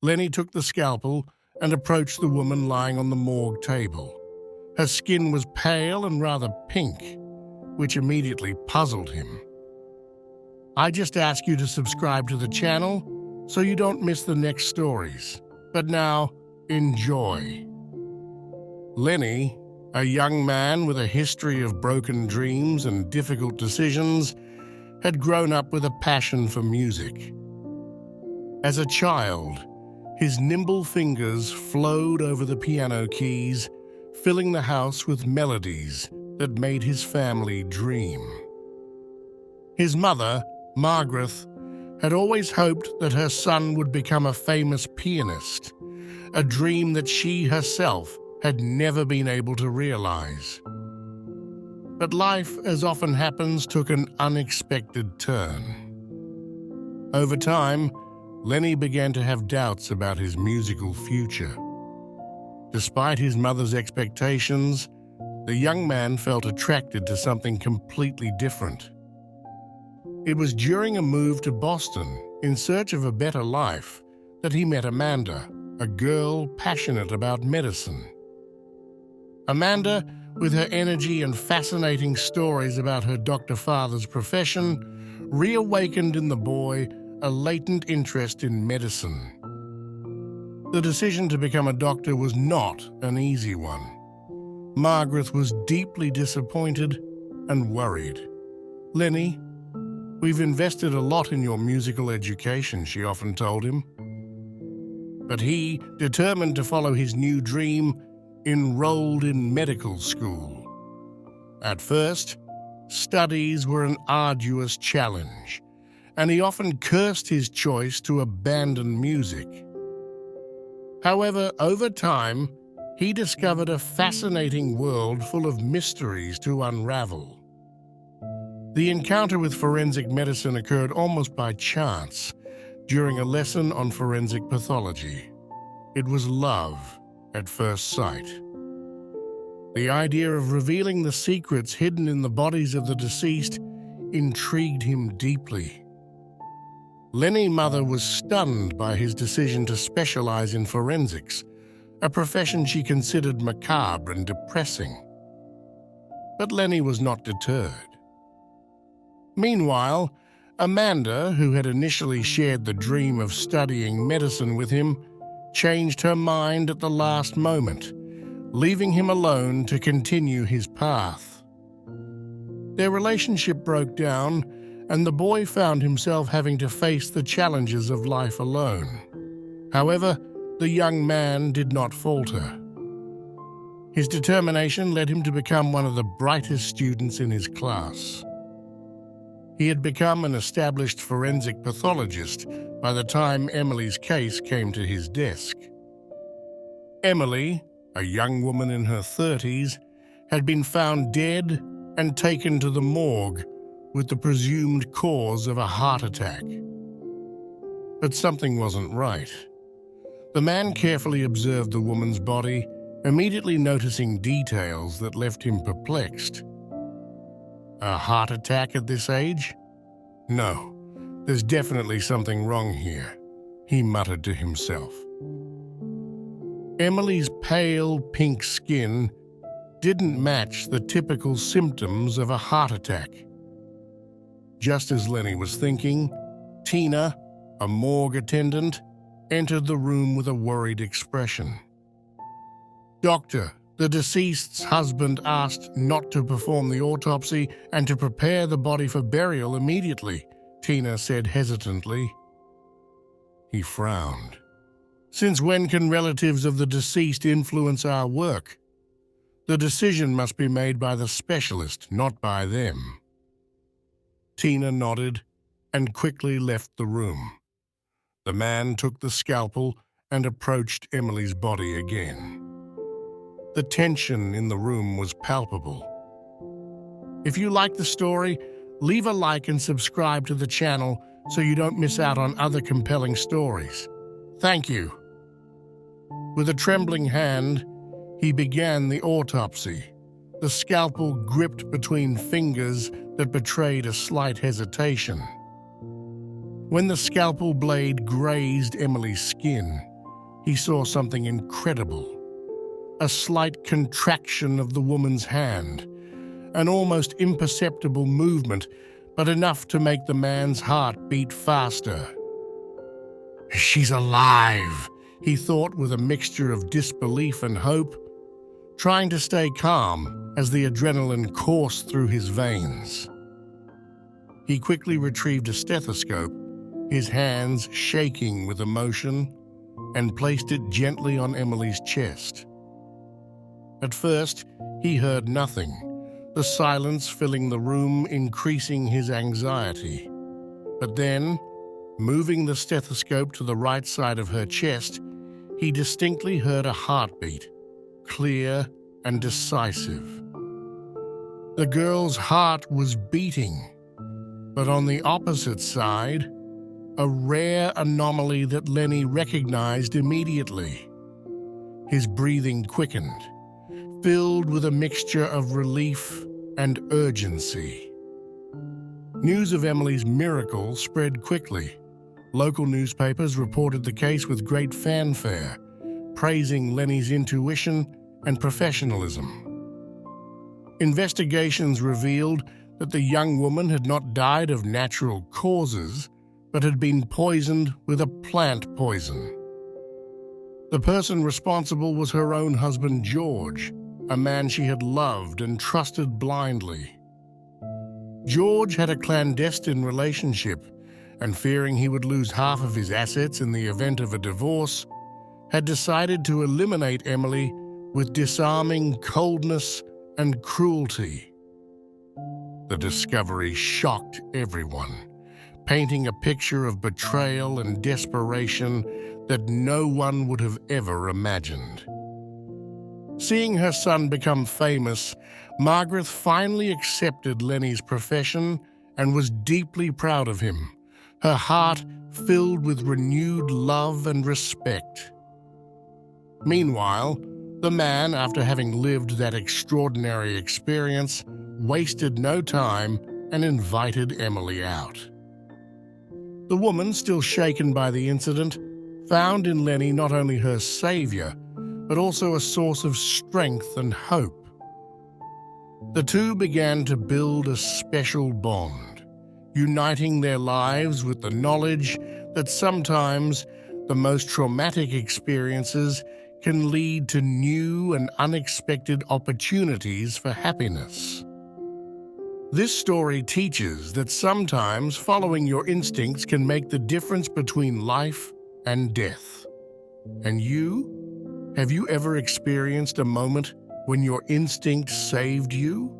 Lenny took the scalpel and approached the woman lying on the morgue table. Her skin was pale and rather pink, which immediately puzzled him. "I just ask you to subscribe to the channel so you don't miss the next stories. But now, enjoy." Lenny, a young man with a history of broken dreams and difficult decisions, had grown up with a passion for music. As a child, his nimble fingers flowed over the piano keys, filling the house with melodies that made his family dream. His mother, Margaret, had always hoped that her son would become a famous pianist, a dream that she herself had never been able to realize. But life, as often happens, took an unexpected turn. Over time, Lenny began to have doubts about his musical future. Despite his mother's expectations, the young man felt attracted to something completely different. It was during a move to Boston in search of a better life that he met Amanda, a girl passionate about medicine. Amanda, with her energy and fascinating stories about her doctor father's profession, reawakened in the boy a latent interest in medicine. The decision to become a doctor was not an easy one. Margaret was deeply disappointed and worried. "Lenny, we've invested a lot in your musical education," she often told him. But he, determined to follow his new dream, enrolled in medical school. At first, studies were an arduous challenge, and he often cursed his choice to abandon music. However, over time, he discovered a fascinating world full of mysteries to unravel. The encounter with forensic medicine occurred almost by chance during a lesson on forensic pathology. It was love at first sight. The idea of revealing the secrets hidden in the bodies of the deceased intrigued him deeply. Lenny's mother was stunned by his decision to specialize in forensics, a profession she considered macabre and depressing. But Lenny was not deterred. Meanwhile, Amanda, who had initially shared the dream of studying medicine with him, changed her mind at the last moment, leaving him alone to continue his path. Their relationship broke down, and the boy found himself having to face the challenges of life alone. However, the young man did not falter. His determination led him to become one of the brightest students in his class. He had become an established forensic pathologist by the time Emily's case came to his desk. Emily, a young woman in her 30s, had been found dead and taken to the morgue with the presumed cause of a heart attack. But something wasn't right. The man carefully observed the woman's body, immediately noticing details that left him perplexed. A heart attack at this age? No, there's definitely something wrong here, he muttered to himself. Emily's pale pink skin didn't match the typical symptoms of a heart attack. Just as Lenny was thinking, Tina, a morgue attendant, entered the room with a worried expression. "Doctor, the deceased's husband asked not to perform the autopsy and to prepare the body for burial immediately," Tina said hesitantly. He frowned. "Since when can relatives of the deceased influence our work? The decision must be made by the specialist, not by them." Tina nodded and quickly left the room. The man took the scalpel and approached Emily's body again. The tension in the room was palpable. If you like the story, leave a like and subscribe to the channel so you don't miss out on other compelling stories. Thank you. With a trembling hand, he began the autopsy, the scalpel gripped between fingers that betrayed a slight hesitation. When the scalpel blade grazed Emily's skin, he saw something incredible. A slight contraction of the woman's hand, an almost imperceptible movement, but enough to make the man's heart beat faster. "She's alive," he thought with a mixture of disbelief and hope, trying to stay calm as the adrenaline coursed through his veins. He quickly retrieved a stethoscope, his hands shaking with emotion, and placed it gently on Emily's chest. At first, he heard nothing, the silence filling the room, increasing his anxiety. But then, moving the stethoscope to the right side of her chest, he distinctly heard a heartbeat, clear and decisive. The girl's heart was beating, but on the opposite side, a rare anomaly that Lenny recognized immediately. His breathing quickened, filled with a mixture of relief and urgency. News of Emily's miracle spread quickly. Local newspapers reported the case with great fanfare, praising Lenny's intuition and professionalism. Investigations revealed that the young woman had not died of natural causes, but had been poisoned with a plant poison. The person responsible was her own husband, George, a man she had loved and trusted blindly. George had a clandestine relationship, and fearing he would lose half of his assets in the event of a divorce, had decided to eliminate Emily with disarming coldness and cruelty. The discovery shocked everyone, painting a picture of betrayal and desperation that no one would have ever imagined. Seeing her son become famous, Margaret finally accepted Lenny's profession and was deeply proud of him, her heart filled with renewed love and respect. Meanwhile, the man, after having lived that extraordinary experience, wasted no time and invited Emily out. The woman, still shaken by the incident, found in Lenny not only her savior, but also a source of strength and hope. The two began to build a special bond, uniting their lives with the knowledge that sometimes the most traumatic experiences can lead to new and unexpected opportunities for happiness. This story teaches that sometimes following your instincts can make the difference between life and death. And you? Have you ever experienced a moment when your instinct saved you?